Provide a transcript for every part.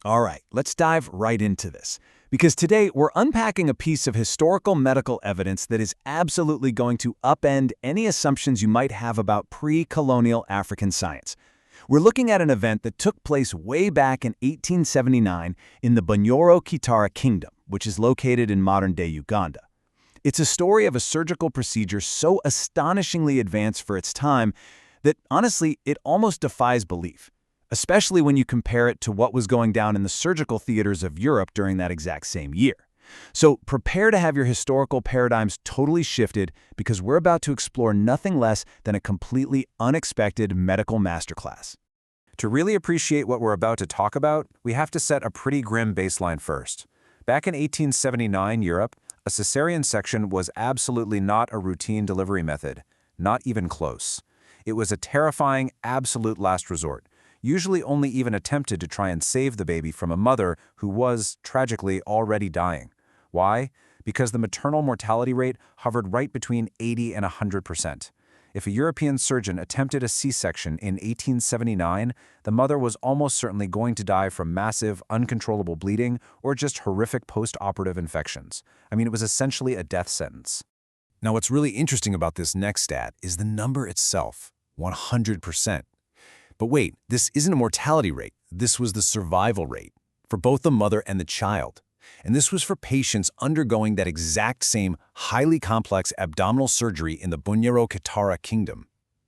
All right, let's dive right into this. Because today we're unpacking a piece of historical medical evidence that is absolutely going to upend any assumptions you might have about pre-colonial African science. We're looking at an event that took place way back in 1879 in the Bunyoro-Kitara Kingdom, which is located in modern-day Uganda. It's a story of a surgical procedure so astonishingly advanced for its time that, honestly, it almost defies belief, especially when you compare it to what was going down in the surgical theaters of Europe during that exact same year. So prepare to have your historical paradigms totally shifted because we're about to explore nothing less than a completely unexpected medical masterclass. To really appreciate what we're about to talk about, we have to set a pretty grim baseline first. Back in 1879 Europe, a cesarean section was absolutely not a routine delivery method, not even close. It was a terrifying, absolute last resort, usually only even attempted to try and save the baby from a mother who was, tragically, already dying. Why? Because the maternal mortality rate hovered right between 80 and 100%. If a European surgeon attempted a C-section in 1879, the mother was almost certainly going to die from massive, uncontrollable bleeding or just horrific post-operative infections. I mean, it was essentially a death sentence. Now, what's really interesting about this next stat is the number itself, 100%. But wait, this isn't a mortality rate. This was the survival rate for both the mother and the child. And this was for patients undergoing that exact same highly complex abdominal surgery in the Bunyoro-Kitara Kingdom.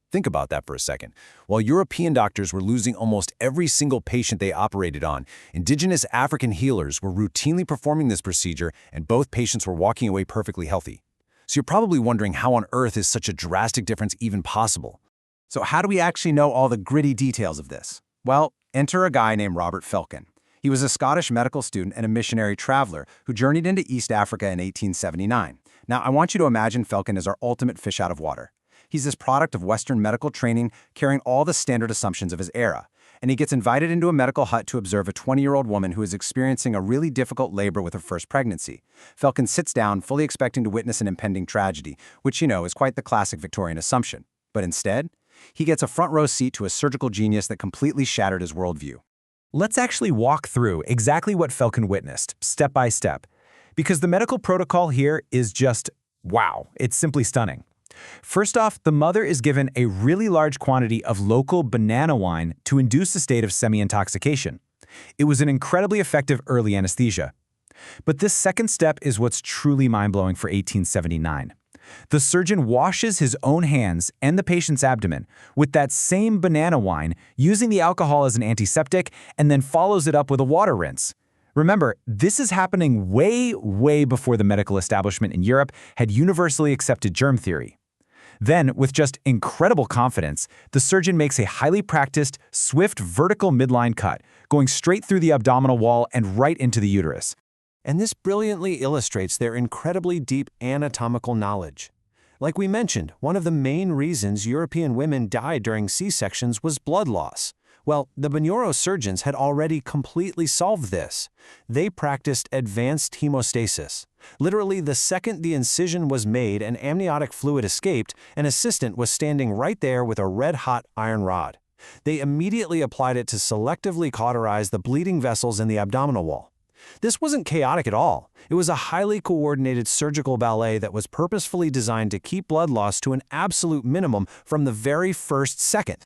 Think about that for a second. While European doctors were losing almost every single patient they operated on, indigenous African healers were routinely performing this procedure and both patients were walking away perfectly healthy. So you're probably wondering how on earth is such a drastic difference even possible? So how do we actually know all the gritty details of this? Well, enter a guy named Robert Falcon. He was a Scottish medical student and a missionary traveler who journeyed into East Africa in 1879. Now, I want you to imagine Falcon as our ultimate fish out of water. He's this product of Western medical training, carrying all the standard assumptions of his era. And he gets invited into a medical hut to observe a 20-year-old woman who is experiencing a really difficult labor with her first pregnancy. Falcon sits down, fully expecting to witness an impending tragedy, which, is quite the classic Victorian assumption. But instead, he gets a front row seat to a surgical genius that completely shattered his worldview. Let's actually walk through exactly what Falcon witnessed, step by step, because the medical protocol here is just, wow, it's simply stunning. First off, the mother is given a really large quantity of local banana wine to induce a state of semi-intoxication. It was an incredibly effective early anesthesia. But this second step is what's truly mind-blowing for 1879. The surgeon washes his own hands and the patient's abdomen with that same banana wine, using the alcohol as an antiseptic, and then follows it up with a water rinse. Remember, this is happening way before the medical establishment in Europe had universally accepted germ theory. Then, with just incredible confidence, the surgeon makes a highly practiced, swift vertical midline cut, going straight through the abdominal wall and right into the uterus. And this brilliantly illustrates their incredibly deep anatomical knowledge. Like we mentioned, one of the main reasons European women died during C-sections was blood loss. Well, the Bunyoro surgeons had already completely solved this. They practiced advanced hemostasis. Literally, the second the incision was made and amniotic fluid escaped, an assistant was standing right there with a red-hot iron rod. They immediately applied it to selectively cauterize the bleeding vessels in the abdominal wall. This wasn't chaotic at all. It was a highly coordinated surgical ballet that was purposefully designed to keep blood loss to an absolute minimum from the very first second.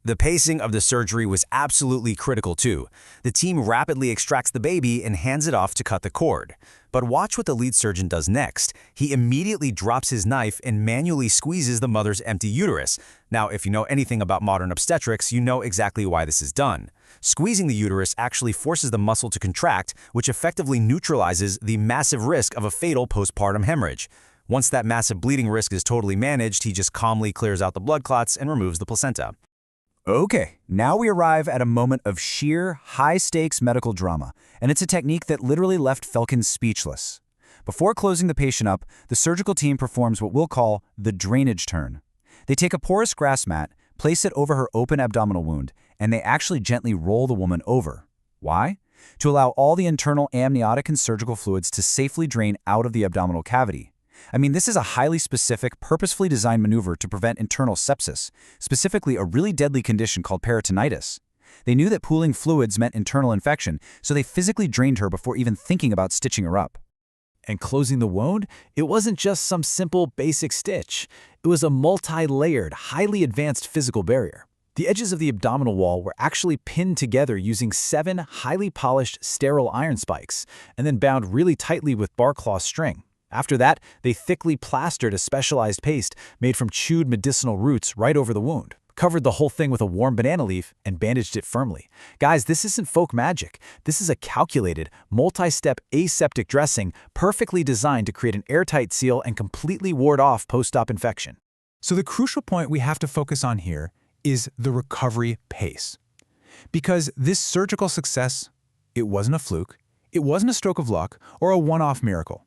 The pacing of the surgery was absolutely critical too. The team rapidly extracts the baby and hands it off to cut the cord. But watch what the lead surgeon does next. He immediately drops his knife and manually squeezes the mother's empty uterus. Now, if you know anything about modern obstetrics, you know exactly why this is done. Squeezing the uterus actually forces the muscle to contract, which effectively neutralizes the massive risk of a fatal postpartum hemorrhage. Once that massive bleeding risk is totally managed, he just calmly clears out the blood clots and removes the placenta. Okay, now we arrive at a moment of sheer, high-stakes medical drama, and it's a technique that literally left Falcon speechless. Before closing the patient up, the surgical team performs what we'll call the drainage turn. They take a porous grass mat, place it over her open abdominal wound, and they actually gently roll the woman over. Why? To allow all the internal amniotic and surgical fluids to safely drain out of the abdominal cavity. I mean, this is a highly specific, purposefully designed maneuver to prevent internal sepsis, specifically a really deadly condition called peritonitis. They knew that pooling fluids meant internal infection, so they physically drained her before even thinking about stitching her up. And closing the wound, it wasn't just some simple, basic stitch. It was a multi-layered, highly advanced physical barrier. The edges of the abdominal wall were actually pinned together using 7 highly polished, sterile iron spikes, and then bound really tightly with bar cloth string. After that, they thickly plastered a specialized paste made from chewed medicinal roots right over the wound, covered the whole thing with a warm banana leaf, and bandaged it firmly. Guys, this isn't folk magic. This is a calculated, multi-step aseptic dressing perfectly designed to create an airtight seal and completely ward off post-op infection. So the crucial point we have to focus on here is the recovery pace. Because this surgical success, it wasn't a fluke, it wasn't a stroke of luck, or a one-off miracle.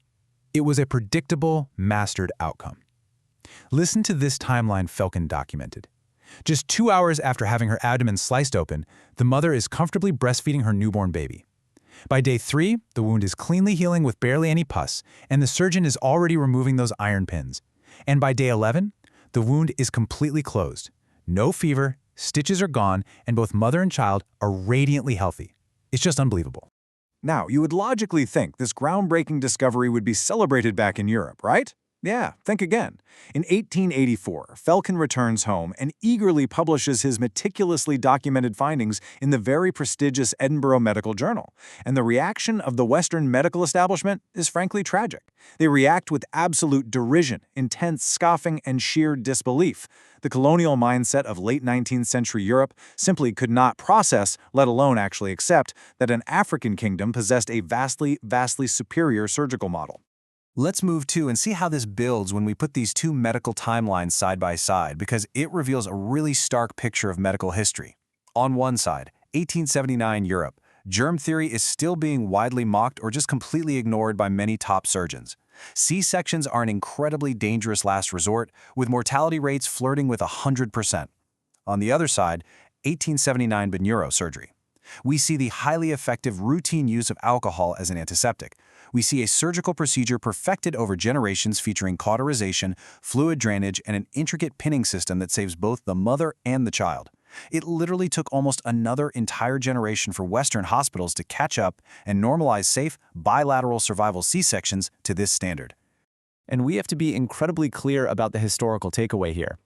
It was a predictable, mastered outcome. Listen to this timeline Felkin documented. Just 2 hours after having her abdomen sliced open, the mother is comfortably breastfeeding her newborn baby. By day 3, the wound is cleanly healing with barely any pus, and the surgeon is already removing those iron pins. And by day 11, the wound is completely closed. No fever, stitches are gone, and both mother and child are radiantly healthy. It's just unbelievable. Now, you would logically think this groundbreaking discovery would be celebrated back in Europe, right? Yeah, think again. In 1884, Felkin returns home and eagerly publishes his meticulously documented findings in the very prestigious Edinburgh Medical Journal. And the reaction of the Western medical establishment is frankly tragic. They react with absolute derision, intense scoffing, and sheer disbelief. The colonial mindset of late 19th century Europe simply could not process, let alone actually accept, that an African kingdom possessed a vastly superior surgical model. Let's move to and see how this builds when we put these two medical timelines side by side, because it reveals a really stark picture of medical history. On one side, 1879 Europe, germ theory is still being widely mocked or just completely ignored by many top surgeons. C-sections are an incredibly dangerous last resort, with mortality rates flirting with 100%. On the other side, 1879 neurosurgery. We see the highly effective routine use of alcohol as an antiseptic. We see a surgical procedure perfected over generations featuring cauterization, fluid drainage, and an intricate pinning system that saves both the mother and the child. It literally took almost another entire generation for Western hospitals to catch up and normalize safe, bilateral survival C-sections to this standard. And we have to be incredibly clear about the historical takeaway here.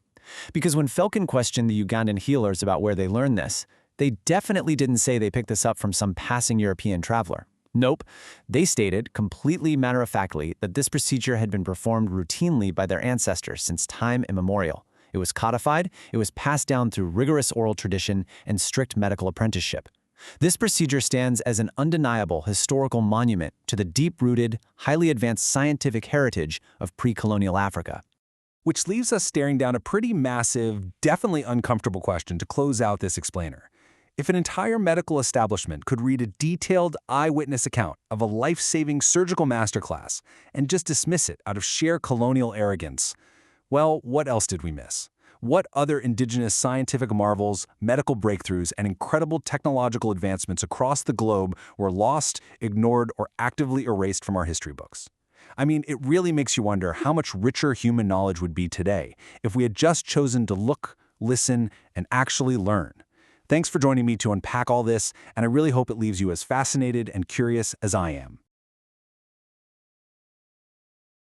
Because when Felkin questioned the Ugandan healers about where they learned this, they definitely didn't say they picked this up from some passing European traveler. Nope. They stated, completely matter-of-factly, that this procedure had been performed routinely by their ancestors since time immemorial. It was codified, it was passed down through rigorous oral tradition and strict medical apprenticeship. This procedure stands as an undeniable historical monument to the deep-rooted, highly advanced scientific heritage of pre-colonial Africa. Which leaves us staring down a pretty massive, definitely uncomfortable question to close out this explainer. If an entire medical establishment could read a detailed eyewitness account of a life-saving surgical masterclass and just dismiss it out of sheer colonial arrogance, well, what else did we miss? What other indigenous scientific marvels, medical breakthroughs, and incredible technological advancements across the globe were lost, ignored, or actively erased from our history books? I mean, it really makes you wonder how much richer human knowledge would be today if we had just chosen to look, listen, and actually learn. Thanks for joining me to unpack all this, and I really hope it leaves you as fascinated and curious as I am.